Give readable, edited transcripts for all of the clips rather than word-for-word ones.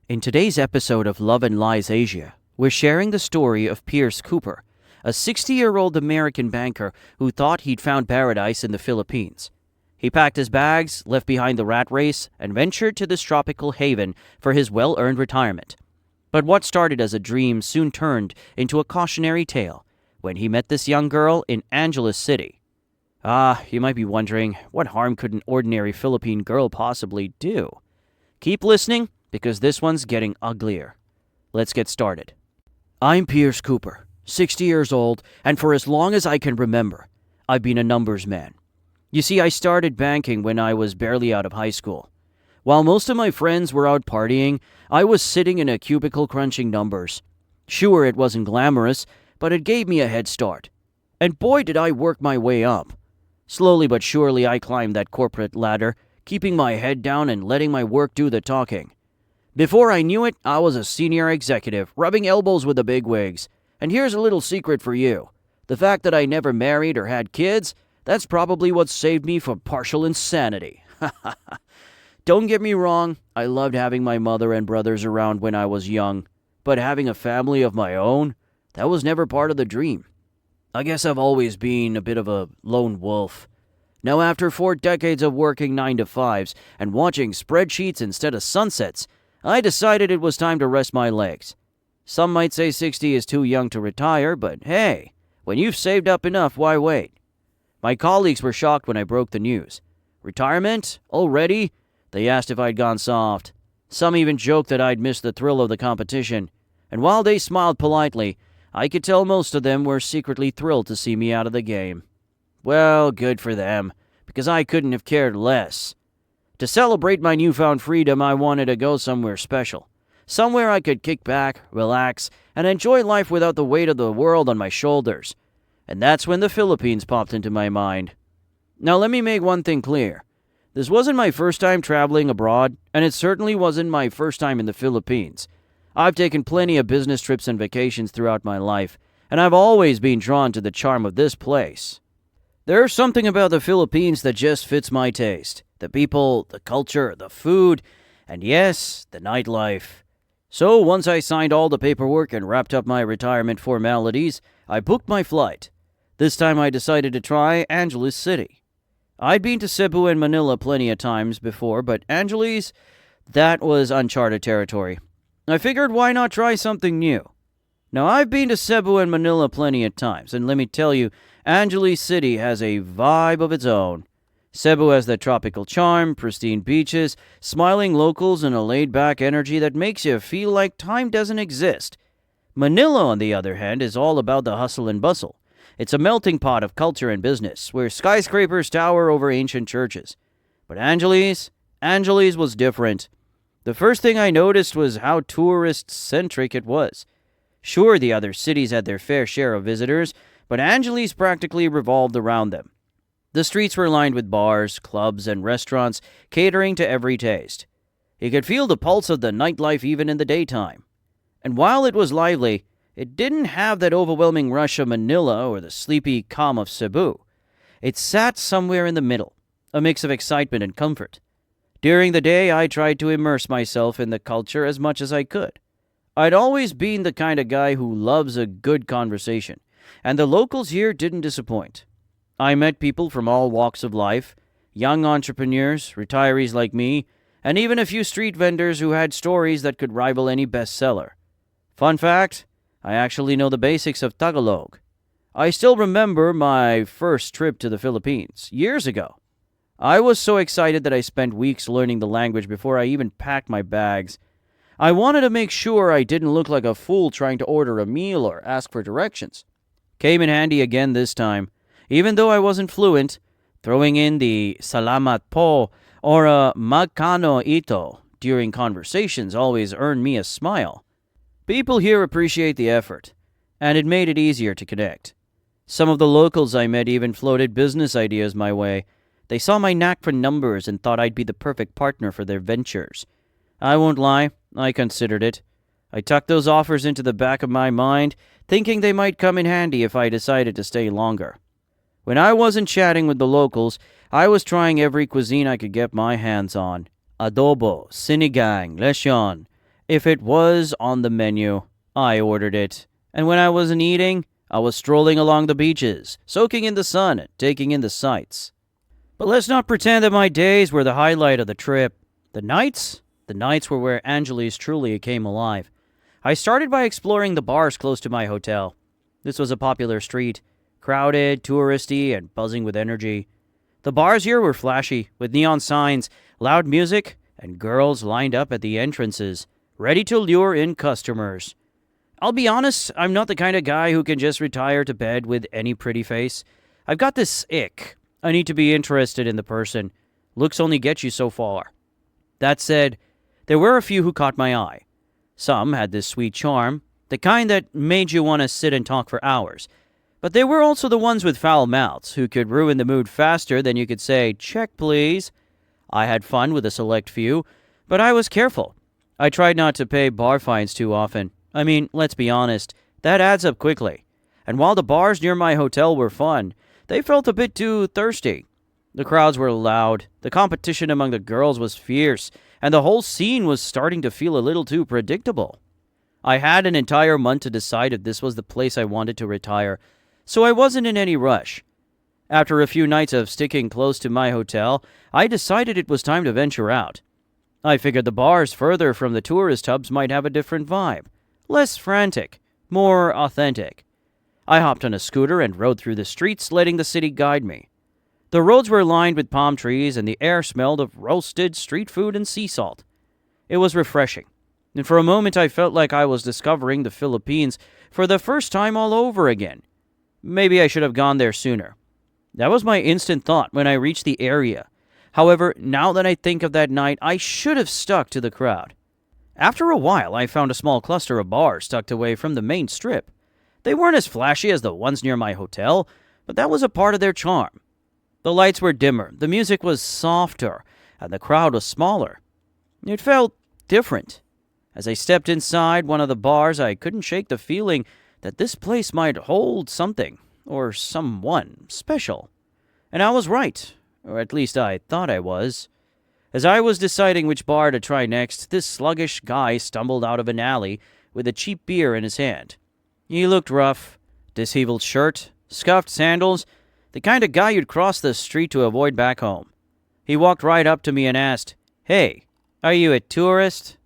In today's episode of Love and Lies Asia, we're sharing the story of Piers Cooper, a 60-year-old American banker who thought he'd found paradise in the Philippines. He packed his bags, left behind the rat race, and ventured to this tropical haven for his well-earned retirement. But what started as a dream soon turned into a cautionary tale when he met this young girl in Angeles City. You might be wondering, what harm could an ordinary Philippine girl possibly do? Keep listening, because this one's getting uglier. Let's get started. I'm Piers Cooper, 60 years old, and for as long as I can remember, I've been a numbers man. You see, I started banking when I was barely out of high school. While most of my friends were out partying, I was sitting in a cubicle crunching numbers. Sure, it wasn't glamorous, but it gave me a head start. And boy, did I work my way up. Slowly but surely, I climbed that corporate ladder, keeping my head down and letting my work do the talking. Before I knew it, I was a senior executive, rubbing elbows with the bigwigs. And here's a little secret for you. The fact that I never married or had kids, that's probably what saved me from partial insanity. Don't get me wrong, I loved having my mother and brothers around when I was young. But having a family of my own, that was never part of the dream. I guess I've always been a bit of a lone wolf. Now, after 4 decades of working 9-to-5s and watching spreadsheets instead of sunsets, I decided it was time to rest my legs. Some might say 60 is too young to retire, but hey, when you've saved up enough, why wait? My colleagues were shocked when I broke the news. Retirement? Already? They asked if I'd gone soft. Some even joked that I'd missed the thrill of the competition. And while they smiled politely, I could tell most of them were secretly thrilled to see me out of the game. Well, good for them, because I couldn't have cared less. To celebrate my newfound freedom, I wanted to go somewhere special. Somewhere I could kick back, relax, and enjoy life without the weight of the world on my shoulders. And that's when the Philippines popped into my mind. Now let me make one thing clear. This wasn't my first time traveling abroad, and it certainly wasn't my first time in the Philippines. I've taken plenty of business trips and vacations throughout my life, and I've always been drawn to the charm of this place. There's something about the Philippines that just fits my taste. The people, the culture, the food, and yes, the nightlife. So once I signed all the paperwork and wrapped up my retirement formalities, I booked my flight. This time I decided to try Angeles City. I'd been to Cebu and Manila plenty of times before, but Angeles, that was uncharted territory. I figured why not try something new? Now, I've been to Cebu and Manila plenty of times, and let me tell you, Angeles City has a vibe of its own. Cebu has the tropical charm, pristine beaches, smiling locals, and a laid-back energy that makes you feel like time doesn't exist. Manila, on the other hand, is all about the hustle and bustle. It's a melting pot of culture and business, where skyscrapers tower over ancient churches. But Angeles was different. The first thing I noticed was how tourist-centric it was. Sure, the other cities had their fair share of visitors, but Angeles practically revolved around them. The streets were lined with bars, clubs, and restaurants catering to every taste. You could feel the pulse of the nightlife even in the daytime. And while it was lively, it didn't have that overwhelming rush of Manila or the sleepy calm of Cebu. It sat somewhere in the middle, a mix of excitement and comfort. During the day, I tried to immerse myself in the culture as much as I could. I'd always been the kind of guy who loves a good conversation, and the locals here didn't disappoint. I met people from all walks of life, young entrepreneurs, retirees like me, and even a few street vendors who had stories that could rival any bestseller. Fun fact, I actually know the basics of Tagalog. I still remember my first trip to the Philippines, years ago. I was so excited that I spent weeks learning the language before I even packed my bags. I wanted to make sure I didn't look like a fool trying to order a meal or ask for directions. Came in handy again this time. Even though I wasn't fluent, throwing in the salamat po or a magkano ito during conversations always earned me a smile. People here appreciate the effort, and it made it easier to connect. Some of the locals I met even floated business ideas my way. They saw my knack for numbers and thought I'd be the perfect partner for their ventures. I won't lie, I considered it. I tucked those offers into the back of my mind, thinking they might come in handy if I decided to stay longer. When I wasn't chatting with the locals, I was trying every cuisine I could get my hands on. Adobo, sinigang, lechon, If it was on the menu, I ordered it. And when I wasn't eating, I was strolling along the beaches, soaking in the sun and taking in the sights. But let's not pretend that my days were the highlight of the trip. The nights were where Angeles truly came alive. I started by exploring the bars close to my hotel. This was a popular street, crowded, touristy, and buzzing with energy. The bars here were flashy, with neon signs, loud music, and girls lined up at the entrances, ready to lure in customers. I'll be honest, I'm not the kind of guy who can just retire to bed with any pretty face. I've got this ick. I need to be interested in the person. Looks only get you so far. That said, there were a few who caught my eye. Some had this sweet charm, the kind that made you want to sit and talk for hours. But there were also the ones with foul mouths who could ruin the mood faster than you could say, "Check, please." I had fun with a select few, but I was careful. I tried not to pay bar fines too often. I mean, let's be honest, that adds up quickly. And while the bars near my hotel were fun, they felt a bit too thirsty. The crowds were loud, the competition among the girls was fierce, and the whole scene was starting to feel a little too predictable. I had an entire month to decide if this was the place I wanted to retire, so I wasn't in any rush. After a few nights of sticking close to my hotel, I decided it was time to venture out. I figured the bars further from the tourist hubs might have a different vibe. Less frantic, more authentic. I hopped on a scooter and rode through the streets, letting the city guide me. The roads were lined with palm trees, and the air smelled of roasted street food and sea salt. It was refreshing, and for a moment I felt like I was discovering the Philippines for the first time all over again. Maybe I should have gone there sooner. That was my instant thought when I reached the area. However, now that I think of that night, I should have stuck to the crowd. After a while, I found a small cluster of bars tucked away from the main strip. They weren't as flashy as the ones near my hotel, but that was a part of their charm. The lights were dimmer, the music was softer, and the crowd was smaller. It felt different. As I stepped inside one of the bars, I couldn't shake the feeling that this place might hold something, or someone, special. And I was right, or at least I thought I was. As I was deciding which bar to try next, this sluggish guy stumbled out of an alley with a cheap beer in his hand. He looked rough, disheveled shirt, scuffed sandals, the kind of guy you'd cross the street to avoid back home. He walked right up to me and asked, "Hey, are you a tourist?"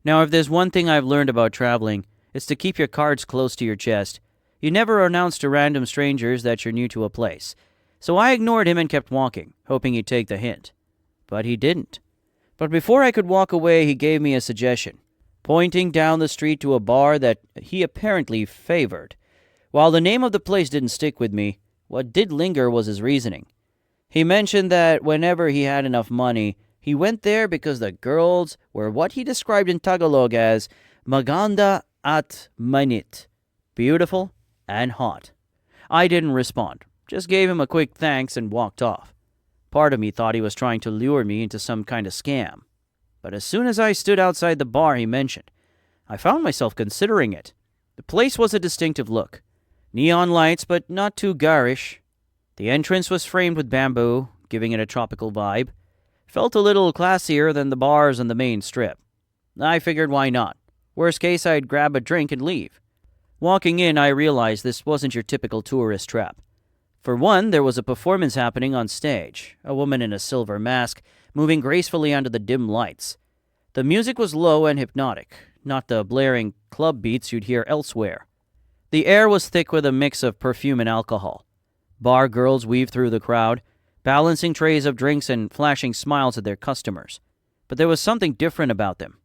Now, if there's one thing I've learned about traveling, it's to keep your cards close to your chest. You never announce to random strangers that you're new to a place. So I ignored him and kept walking, hoping he'd take the hint. But he didn't. But before I could walk away, he gave me a suggestion, pointing down the street to a bar that he apparently favored. While the name of the place didn't stick with me, what did linger was his reasoning. He mentioned that whenever he had enough money, he went there because the girls were what he described in Tagalog as maganda at mainit, beautiful and hot. I didn't respond, just gave him a quick thanks and walked off. Part of me thought he was trying to lure me into some kind of scam. But as soon as I stood outside the bar he mentioned, I found myself considering it. The place was a distinctive look. Neon lights, but not too garish. The entrance was framed with bamboo, giving it a tropical vibe. Felt a little classier than the bars on the main strip. I figured why not? Worst case, I'd grab a drink and leave. Walking in, I realized this wasn't your typical tourist trap. For one, there was a performance happening on stage, a woman in a silver mask, moving gracefully under the dim lights. The music was low and hypnotic, not the blaring club beats you'd hear elsewhere. The air was thick with a mix of perfume and alcohol. Bar girls weaved through the crowd, balancing trays of drinks and flashing smiles at their customers. But there was something different about them.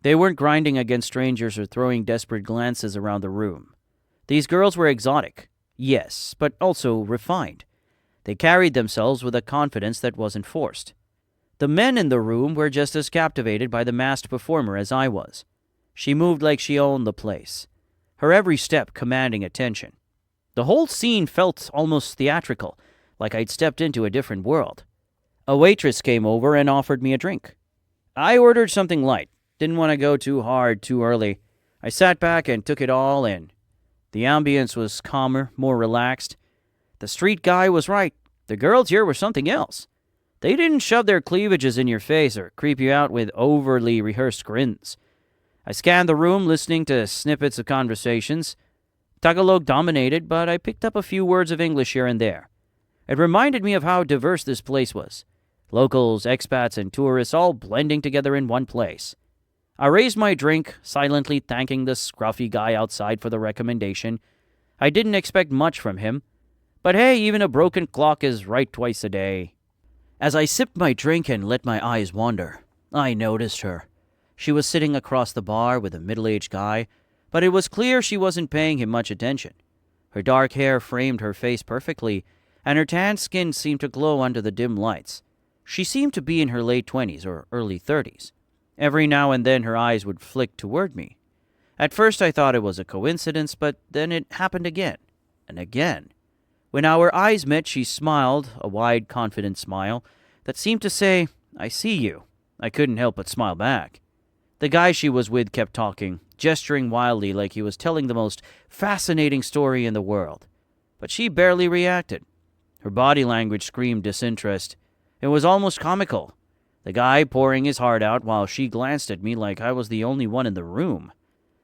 They weren't grinding against strangers or throwing desperate glances around the room. These girls were exotic, yes, but also refined. They carried themselves with a confidence that wasn't forced. The men in the room were just as captivated by the masked performer as I was. She moved like she owned the place, her every step commanding attention. The whole scene felt almost theatrical, like I'd stepped into a different world. A waitress came over and offered me a drink. I ordered something light, didn't want to go too hard too early. I sat back and took it all in. The ambience was calmer, more relaxed. The street guy was right. The girls here were something else. They didn't shove their cleavages in your face or creep you out with overly rehearsed grins. I scanned the room, listening to snippets of conversations. Tagalog dominated, but I picked up a few words of English here and there. It reminded me of how diverse this place was. Locals, expats, and tourists all blending together in one place. I raised my drink, silently thanking the scruffy guy outside for the recommendation. I didn't expect much from him, but hey, even a broken clock is right twice a day. As I sipped my drink and let my eyes wander, I noticed her. She was sitting across the bar with a middle-aged guy, but it was clear she wasn't paying him much attention. Her dark hair framed her face perfectly, and her tan skin seemed to glow under the dim lights. She seemed to be in her late 20s or early 30s. Every now and then her eyes would flick toward me. At first I thought it was a coincidence, but then it happened again and again. When our eyes met, she smiled, a wide, confident smile that seemed to say, "I see you." I couldn't help but smile back. The guy she was with kept talking, gesturing wildly like he was telling the most fascinating story in the world. But she barely reacted. Her body language screamed disinterest. It was almost comical. The guy pouring his heart out while she glanced at me like I was the only one in the room.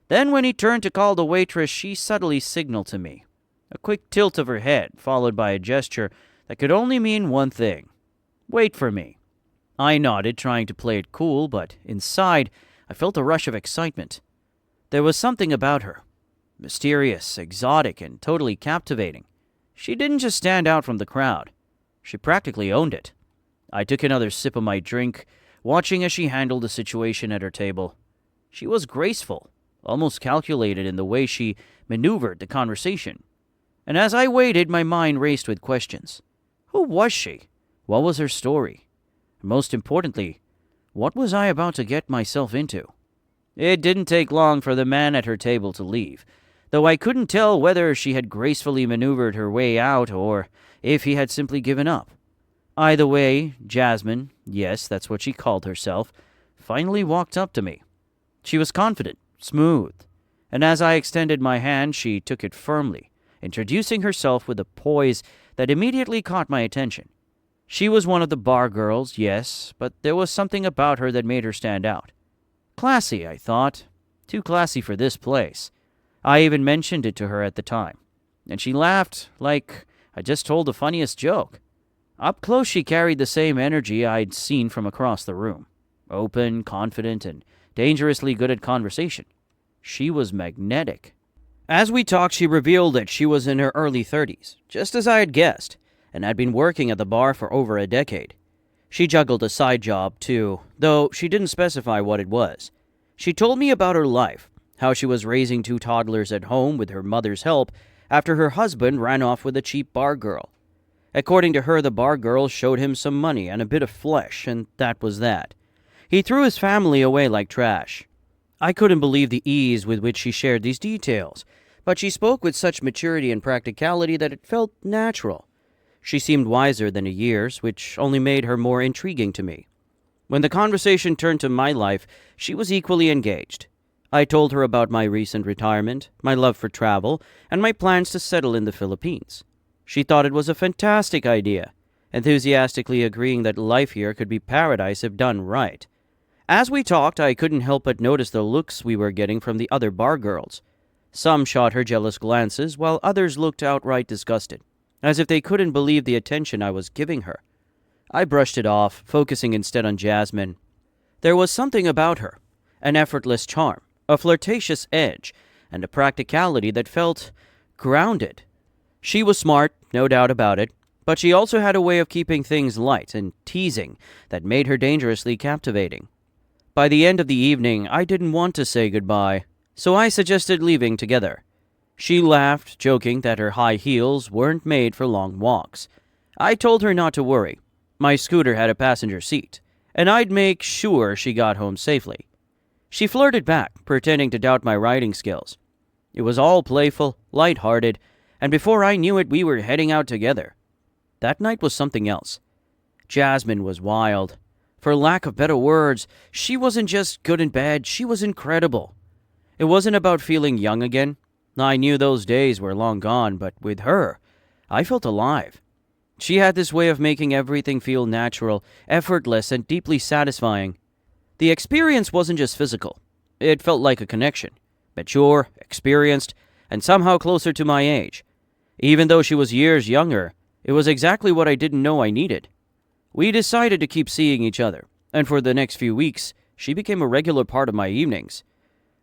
Then when he turned to call the waitress, she subtly signaled to me. A quick tilt of her head, followed by a gesture that could only mean one thing. "Wait for me." I nodded, trying to play it cool, but inside, I felt a rush of excitement. There was something about her. Mysterious, exotic, and totally captivating. She didn't just stand out from the crowd. She practically owned it. I took another sip of my drink, watching as she handled the situation at her table. She was graceful, almost calculated in the way she maneuvered the conversation. And as I waited, my mind raced with questions. Who was she? What was her story? And most importantly, what was I about to get myself into? It didn't take long for the man at her table to leave, though I couldn't tell whether she had gracefully maneuvered her way out or if he had simply given up. Either way, Jasmine, yes, that's what she called herself, finally walked up to me. She was confident, smooth, and as I extended my hand, she took it firmly, introducing herself with a poise that immediately caught my attention. She was one of the bar girls, yes, but there was something about her that made her stand out. Classy, I thought. Too classy for this place. I even mentioned it to her at the time, and she laughed like I just told the funniest joke. Up close, she carried the same energy I'd seen from across the room. Open, confident, and dangerously good at conversation. She was magnetic. As we talked, she revealed that she was in her early 30s, just as I had guessed, and had been working at the bar for over a decade. She juggled a side job, too, though she didn't specify what it was. She told me about her life, how she was raising 2 toddlers at home with her mother's help after her husband ran off with a cheap bar girl. According to her, the bar girl showed him some money and a bit of flesh, and that was that. He threw his family away like trash. I couldn't believe the ease with which she shared these details, but she spoke with such maturity and practicality that it felt natural. She seemed wiser than her years, which only made her more intriguing to me. When the conversation turned to my life, she was equally engaged. I told her about my recent retirement, my love for travel, and my plans to settle in the Philippines. She thought it was a fantastic idea, enthusiastically agreeing that life here could be paradise if done right. As we talked, I couldn't help but notice the looks we were getting from the other bar girls. Some shot her jealous glances, while others looked outright disgusted, as if they couldn't believe the attention I was giving her. I brushed it off, focusing instead on Jasmine. There was something about her, an effortless charm, a flirtatious edge, and a practicality that felt grounded. She was smart, no doubt about it, but she also had a way of keeping things light and teasing that made her dangerously captivating. By the end of the evening, I didn't want to say goodbye, so I suggested leaving together. She laughed, joking that her high heels weren't made for long walks. I told her not to worry. My scooter had a passenger seat, and I'd make sure she got home safely. She flirted back, pretending to doubt my riding skills. It was all playful, light-hearted, and before I knew it, we were heading out together. That night was something else. Jasmine was wild. For lack of better words, she wasn't just good in bed, she was incredible. It wasn't about feeling young again. I knew those days were long gone, but with her, I felt alive. She had this way of making everything feel natural, effortless, and deeply satisfying. The experience wasn't just physical. It felt like a connection. Mature, experienced, and somehow closer to my age. Even though she was years younger, it was exactly what I didn't know I needed. We decided to keep seeing each other, and for the next few weeks, she became a regular part of my evenings.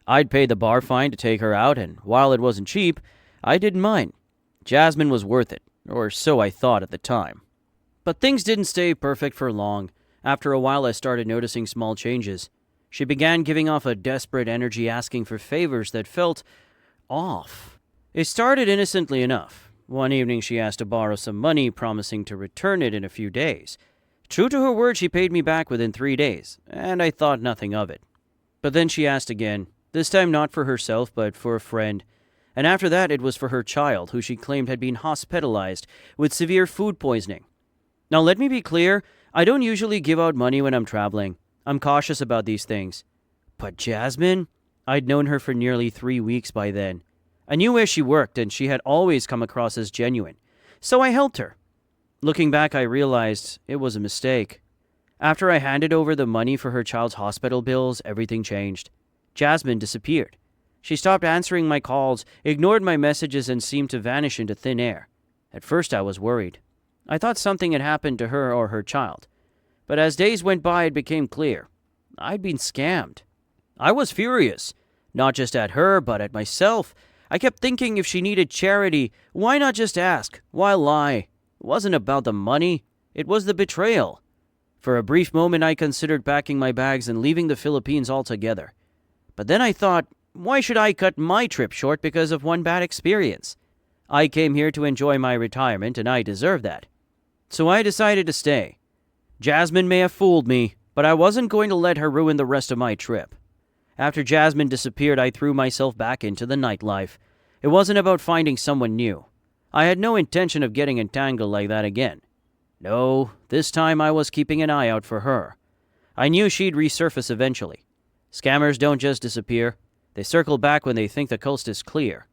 I'd pay the bar fine to take her out, and while it wasn't cheap, I didn't mind. Jasmine was worth it, or so I thought at the time. But things didn't stay perfect for long. After a while, I started noticing small changes. She began giving off a desperate energy, asking for favors that felt off. It started innocently enough. One evening, she asked to borrow some money, promising to return it in a few days. True to her word, she paid me back within 3 days, and I thought nothing of it. But then she asked again, this time not for herself, but for a friend. And after that, it was for her child, who she claimed had been hospitalized with severe food poisoning. Now, let me be clear, I don't usually give out money when I'm traveling. I'm cautious about these things. But Jasmine? I'd known her for nearly 3 weeks by then. I knew where she worked, and she had always come across as genuine. So I helped her. Looking back, I realized it was a mistake. After I handed over the money for her child's hospital bills, everything changed. Jasmine disappeared. She stopped answering my calls, ignored my messages, and seemed to vanish into thin air. At first, I was worried. I thought something had happened to her or her child. But as days went by, it became clear. I'd been scammed. I was furious, not just at her, but at myself. I kept thinking if she needed charity, why not just ask? Why lie? It wasn't about the money. It was the betrayal. For a brief moment, I considered packing my bags and leaving the Philippines altogether. But then I thought, why should I cut my trip short because of one bad experience? I came here to enjoy my retirement, and I deserve that. So I decided to stay. Jasmine may have fooled me, but I wasn't going to let her ruin the rest of my trip. After Jasmine disappeared, I threw myself back into the nightlife. It wasn't about finding someone new. I had no intention of getting entangled like that again. No, this time I was keeping an eye out for her. I knew she'd resurface eventually. Scammers don't just disappear. They circle back when they think the coast is clear.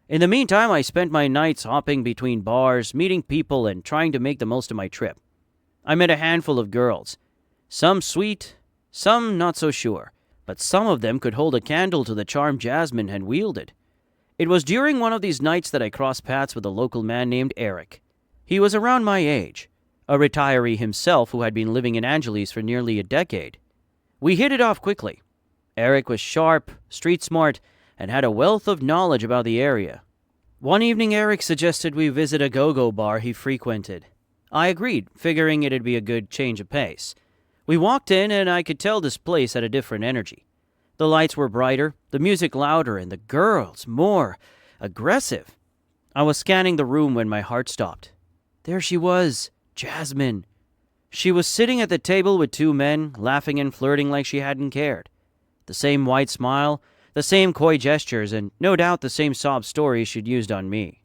In the meantime, I spent my nights hopping between bars, meeting people, and trying to make the most of my trip. I met a handful of girls. Some sweet, some not so sure, but some of them could hold a candle to the charm Jasmine had wielded. It was during one of these nights that I crossed paths with a local man named Eric. He was around my age, a retiree himself who had been living in Angeles for nearly a decade. We hit it off quickly. Eric was sharp, street smart, and had a wealth of knowledge about the area. One evening, Eric suggested we visit a go-go bar he frequented. I agreed, figuring it'd be a good change of pace. We walked in, and I could tell this place had a different energy. The lights were brighter, the music louder, and the girls more aggressive. I was scanning the room when my heart stopped. There she was, Jasmine. She was sitting at the table with 2 men, laughing and flirting like she hadn't cared. The same wide smile, the same coy gestures, and no doubt the same sob stories she'd used on me.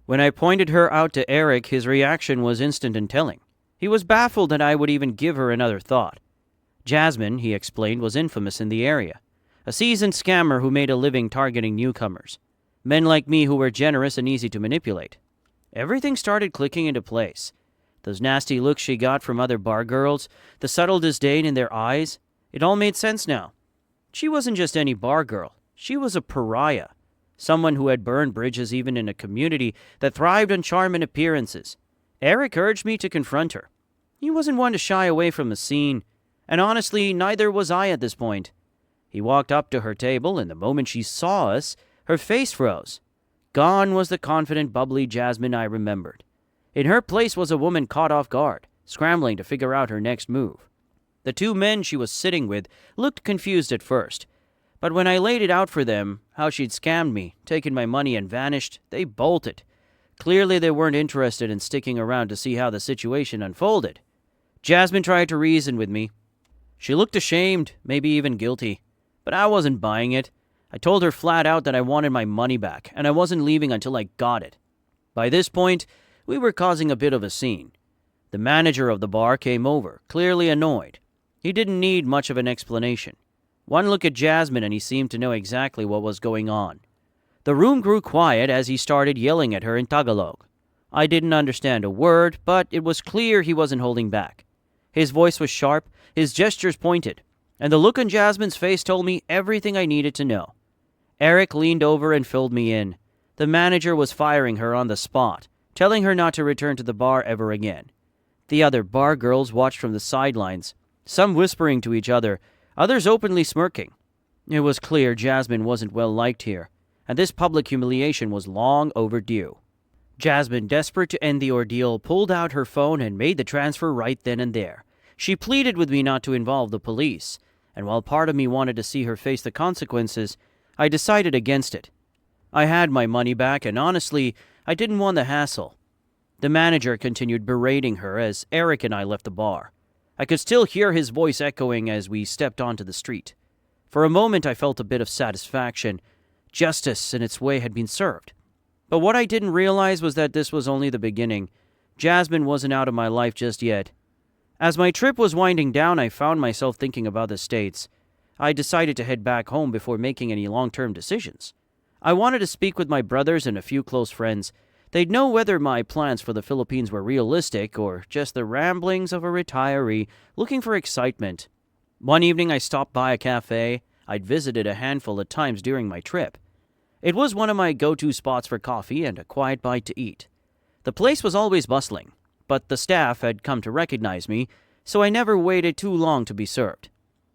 When I pointed her out to Eric, his reaction was instant and telling. He was baffled that I would even give her another thought. Jasmine, he explained, was infamous in the area. A seasoned scammer who made a living targeting newcomers. Men like me who were generous and easy to manipulate. Everything started clicking into place. Those nasty looks she got from other bar girls, the subtle disdain in their eyes, it all made sense now. She wasn't just any bar girl. She was a pariah. Someone who had burned bridges even in a community that thrived on charm and appearances. Eric urged me to confront her. He wasn't one to shy away from the scene, and honestly, neither was I at this point. He walked up to her table, and the moment she saw us, her face froze. Gone was the confident, bubbly Jasmine I remembered. In her place was a woman caught off guard, scrambling to figure out her next move. The 2 men she was sitting with looked confused at first, but when I laid it out for them, how she'd scammed me, taken my money, and vanished, they bolted. Clearly they weren't interested in sticking around to see how the situation unfolded. Jasmine tried to reason with me. She looked ashamed, maybe even guilty, but I wasn't buying it. I told her flat out that I wanted my money back, and I wasn't leaving until I got it. By this point, we were causing a bit of a scene. The manager of the bar came over, clearly annoyed. He didn't need much of an explanation. One look at Jasmine and he seemed to know exactly what was going on. The room grew quiet as he started yelling at her in Tagalog. I didn't understand a word, but it was clear he wasn't holding back. His voice was sharp, his gestures pointed. And the look on Jasmine's face told me everything I needed to know. Eric leaned over and filled me in. The manager was firing her on the spot, telling her not to return to the bar ever again. The other bar girls watched from the sidelines, some whispering to each other, others openly smirking. It was clear Jasmine wasn't well liked here, and this public humiliation was long overdue. Jasmine, desperate to end the ordeal, pulled out her phone and made the transfer right then and there. She pleaded with me not to involve the police, and while part of me wanted to see her face the consequences, I decided against it. I had my money back, and honestly, I didn't want the hassle. The manager continued berating her as Eric and I left the bar. I could still hear his voice echoing as we stepped onto the street. For a moment I felt a bit of satisfaction. Justice in its way had been served. But what I didn't realize was that this was only the beginning. Jasmine wasn't out of my life just yet. As my trip was winding down, I found myself thinking about the States. I decided to head back home before making any long-term decisions. I wanted to speak with my brothers and a few close friends. They'd know whether my plans for the Philippines were realistic or just the ramblings of a retiree looking for excitement. One evening I stopped by a cafe I'd visited a handful of times during my trip. It was one of my go-to spots for coffee and a quiet bite to eat. The place was always bustling, but the staff had come to recognize me, so I never waited too long to be served.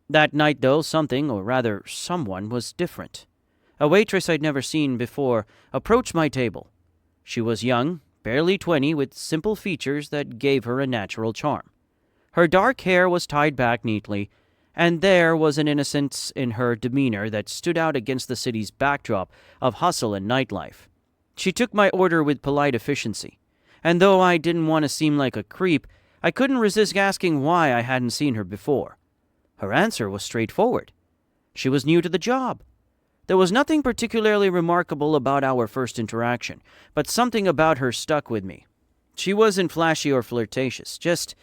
That night, though, something, or rather someone, was different. A waitress I'd never seen before approached my table. She was young, barely 20, with simple features that gave her a natural charm. Her dark hair was tied back neatly, and there was an innocence in her demeanor that stood out against the city's backdrop of hustle and nightlife. She took my order with polite efficiency, and though I didn't want to seem like a creep, I couldn't resist asking why I hadn't seen her before. Her answer was straightforward. She was new to the job. There was nothing particularly remarkable about our first interaction, but something about her stuck with me. She wasn't flashy or flirtatious, just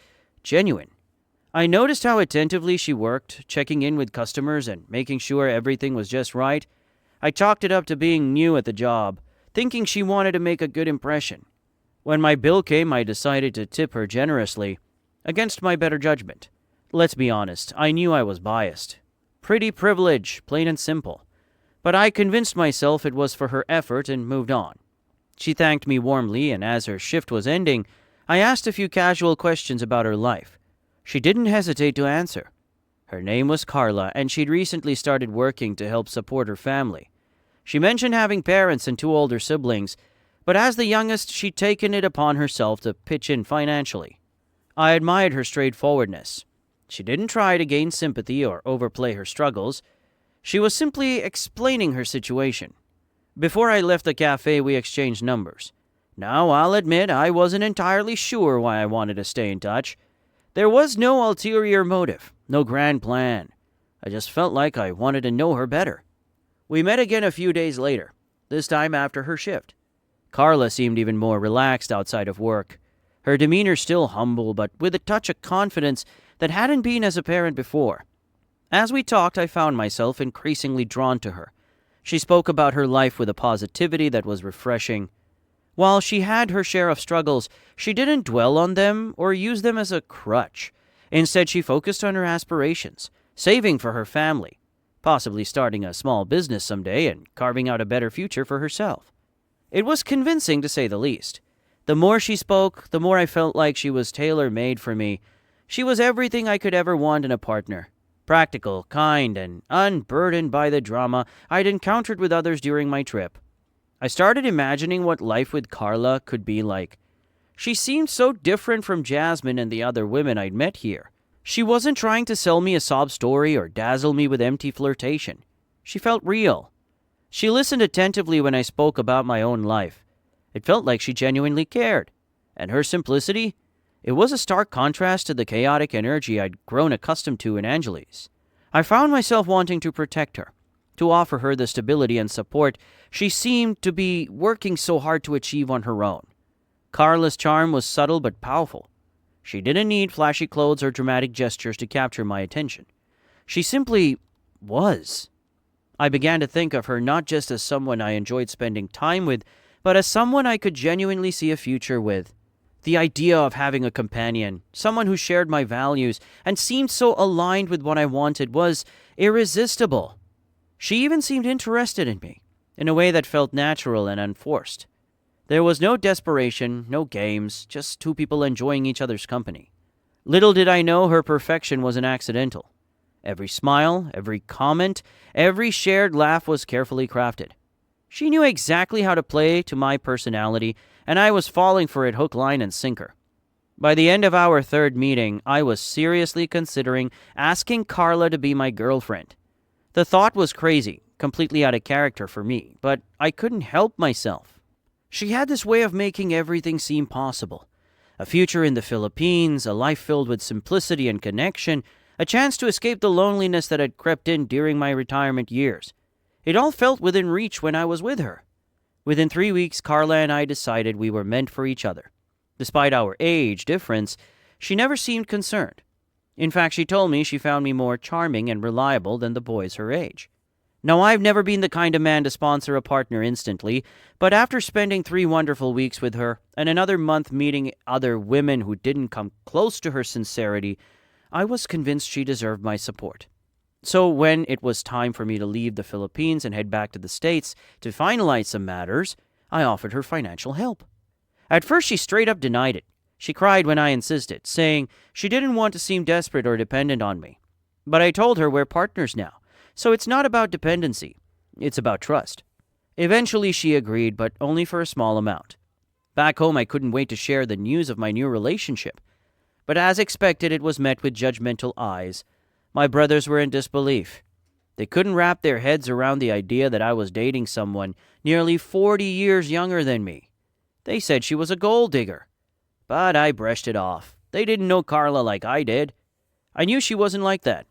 genuine. I noticed how attentively she worked, checking in with customers and making sure everything was just right. I chalked it up to being new at the job, thinking she wanted to make a good impression. When my bill came, I decided to tip her generously, against my better judgment. Let's be honest, I knew I was biased. Pretty privilege, plain and simple. But I convinced myself it was for her effort and moved on. She thanked me warmly, and as her shift was ending, I asked a few casual questions about her life. She didn't hesitate to answer. Her name was Carla, and she'd recently started working to help support her family. She mentioned having parents and 2 older siblings, but as the youngest, she'd taken it upon herself to pitch in financially. I admired her straightforwardness. She didn't try to gain sympathy or overplay her struggles. She was simply explaining her situation. Before I left the cafe, we exchanged numbers. Now, I'll admit I wasn't entirely sure why I wanted to stay in touch. There was no ulterior motive, no grand plan. I just felt like I wanted to know her better. We met again a few days later, this time after her shift. Carla seemed even more relaxed outside of work. Her demeanor still humble, but with a touch of confidence that hadn't been as apparent before. As we talked, I found myself increasingly drawn to her. She spoke about her life with a positivity that was refreshing. While she had her share of struggles, she didn't dwell on them or use them as a crutch. Instead, she focused on her aspirations, saving for her family, possibly starting a small business someday and carving out a better future for herself. It was convincing, to say the least. The more she spoke, the more I felt like she was tailor-made for me. She was everything I could ever want in a partner. Practical, kind, and unburdened by the drama I'd encountered with others during my trip. I started imagining what life with Carla could be like. She seemed so different from Jasmine and the other women I'd met here. She wasn't trying to sell me a sob story or dazzle me with empty flirtation. She felt real. She listened attentively when I spoke about my own life. It felt like she genuinely cared. And her simplicity? It was a stark contrast to the chaotic energy I'd grown accustomed to in Angeli's. I found myself wanting to protect her, to offer her the stability and support she seemed to be working so hard to achieve on her own. Carla's charm was subtle but powerful. She didn't need flashy clothes or dramatic gestures to capture my attention. She simply was. I began to think of her not just as someone I enjoyed spending time with, but as someone I could genuinely see a future with. The idea of having a companion, someone who shared my values and seemed so aligned with what I wanted, was irresistible. She even seemed interested in me, in a way that felt natural and unforced. There was no desperation, no games, just two people enjoying each other's company. Little did I know her perfection wasn't accidental. Every smile, every comment, every shared laugh was carefully crafted. She knew exactly how to play to my personality, and I was falling for it hook, line, and sinker. By the end of our third meeting, I was seriously considering asking Carla to be my girlfriend. The thought was crazy, completely out of character for me, but I couldn't help myself. She had this way of making everything seem possible. A future in the Philippines, a life filled with simplicity and connection, a chance to escape the loneliness that had crept in during my retirement years. It all felt within reach when I was with her. Within 3 weeks, Carla and I decided we were meant for each other. Despite our age difference, she never seemed concerned. In fact, she told me she found me more charming and reliable than the boys her age. Now, I've never been the kind of man to sponsor a partner instantly, but after spending 3 wonderful weeks with her and another month meeting other women who didn't come close to her sincerity, I was convinced she deserved my support. So when it was time for me to leave the Philippines and head back to the States to finalize some matters, I offered her financial help. At first, she straight up denied it. She cried when I insisted, saying she didn't want to seem desperate or dependent on me. But I told her we're partners now, so it's not about dependency. It's about trust. Eventually, she agreed, but only for a small amount. Back home, I couldn't wait to share the news of my new relationship. But as expected, it was met with judgmental eyes. My brothers were in disbelief. They couldn't wrap their heads around the idea that I was dating someone nearly 40 years younger than me. They said she was a gold digger. But I brushed it off. They didn't know Carla like I did. I knew she wasn't like that.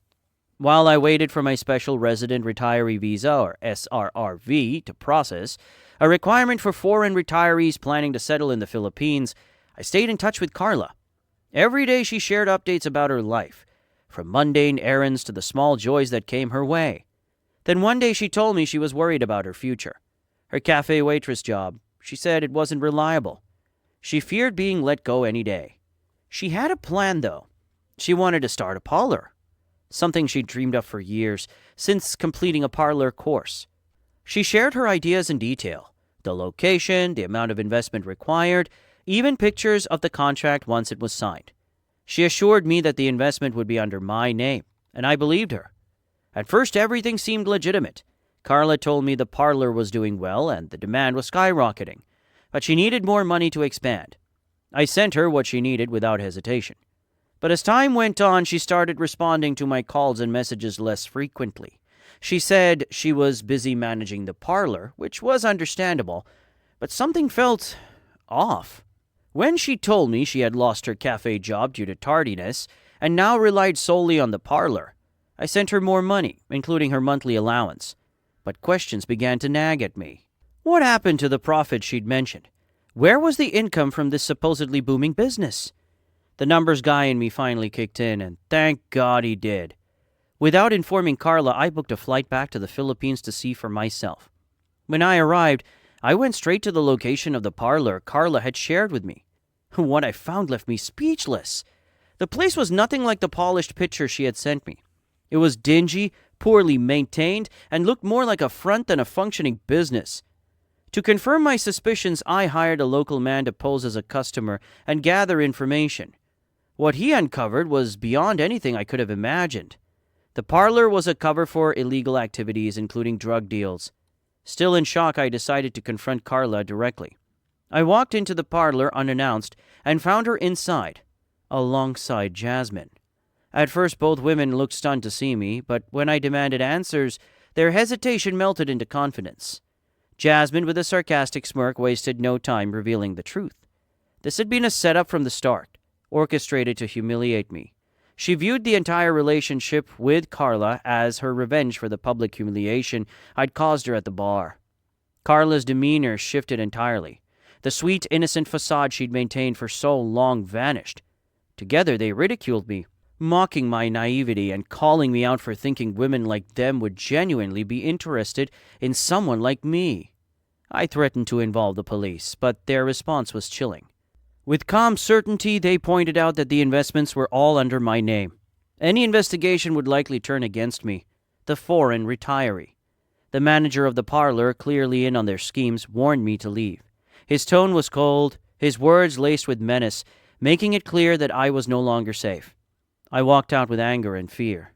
While I waited for my Special Resident Retiree Visa, or SRRV, to process, a requirement for foreign retirees planning to settle in the Philippines, I stayed in touch with Carla. Every day she shared updates about her life, from mundane errands to the small joys that came her way. Then one day she told me she was worried about her future. Her cafe waitress job, she said it wasn't reliable. She feared being let go any day. She had a plan, though. She wanted to start a parlor, something she'd dreamed of for years, since completing a parlor course. She shared her ideas in detail, the location, the amount of investment required, even pictures of the contract once it was signed. She assured me that the investment would be under my name, and I believed her. At first, everything seemed legitimate. Carla told me the parlor was doing well and the demand was skyrocketing, but she needed more money to expand. I sent her what she needed without hesitation. But as time went on, she started responding to my calls and messages less frequently. She said she was busy managing the parlor, which was understandable, but something felt off. When she told me she had lost her cafe job due to tardiness and now relied solely on the parlor, I sent her more money, including her monthly allowance. But questions began to nag at me. What happened to the profit she'd mentioned? Where was the income from this supposedly booming business? The numbers guy in me finally kicked in, and thank God he did. Without informing Carla, I booked a flight back to the Philippines to see for myself. When I arrived, I went straight to the location of the parlor Carla had shared with me. What I found left me speechless. The place was nothing like the polished picture she had sent me. It was dingy, poorly maintained, and looked more like a front than a functioning business. To confirm my suspicions, I hired a local man to pose as a customer and gather information. What he uncovered was beyond anything I could have imagined. The parlor was a cover for illegal activities, including drug deals. Still in shock, I decided to confront Carla directly. I walked into the parlor unannounced and found her inside, alongside Jasmine. At first, both women looked stunned to see me, but when I demanded answers, their hesitation melted into confidence. Jasmine, with a sarcastic smirk, wasted no time revealing the truth. This had been a setup from the start, orchestrated to humiliate me. She viewed the entire relationship with Carla as her revenge for the public humiliation I'd caused her at the bar. Carla's demeanor shifted entirely. The sweet, innocent facade she'd maintained for so long vanished. Together, they ridiculed me, mocking my naivety and calling me out for thinking women like them would genuinely be interested in someone like me. I threatened to involve the police, but their response was chilling. With calm certainty, they pointed out that the investments were all under my name. Any investigation would likely turn against me, the foreign retiree. The manager of the parlor, clearly in on their schemes, warned me to leave. His tone was cold, his words laced with menace, making it clear that I was no longer safe. I walked out with anger and fear.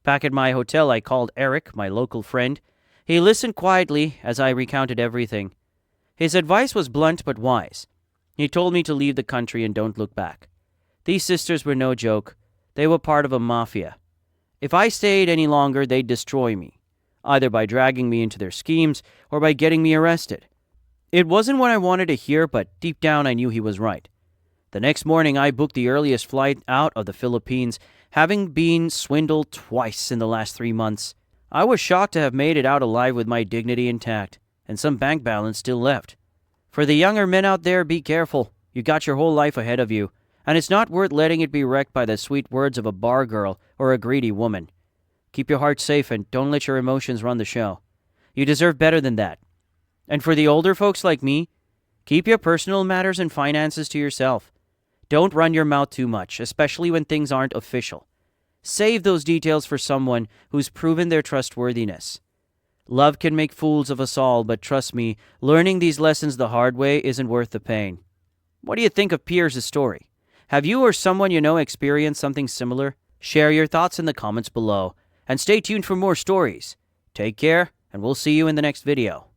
Back at my hotel, I called Eric, my local friend. He listened quietly as I recounted everything. His advice was blunt but wise. He told me to leave the country and don't look back. These sisters were no joke. They were part of a mafia. If I stayed any longer, they'd destroy me, either by dragging me into their schemes or by getting me arrested. It wasn't what I wanted to hear, but deep down I knew he was right. The next morning, I booked the earliest flight out of the Philippines, having been swindled twice in the last 3 months. I was shocked to have made it out alive with my dignity intact, and some bank balance still left. For the younger men out there, be careful. You got your whole life ahead of you, and it's not worth letting it be wrecked by the sweet words of a bargirl or a greedy woman. Keep your heart safe and don't let your emotions run the show. You deserve better than that. And for the older folks like me, keep your personal matters and finances to yourself. Don't run your mouth too much, especially when things aren't official. Save those details for someone who's proven their trustworthiness. Love can make fools of us all, but trust me, learning these lessons the hard way isn't worth the pain. What do you think of Piers' story? Have you or someone you know experienced something similar? Share your thoughts in the comments below, and stay tuned for more stories. Take care, and we'll see you in the next video.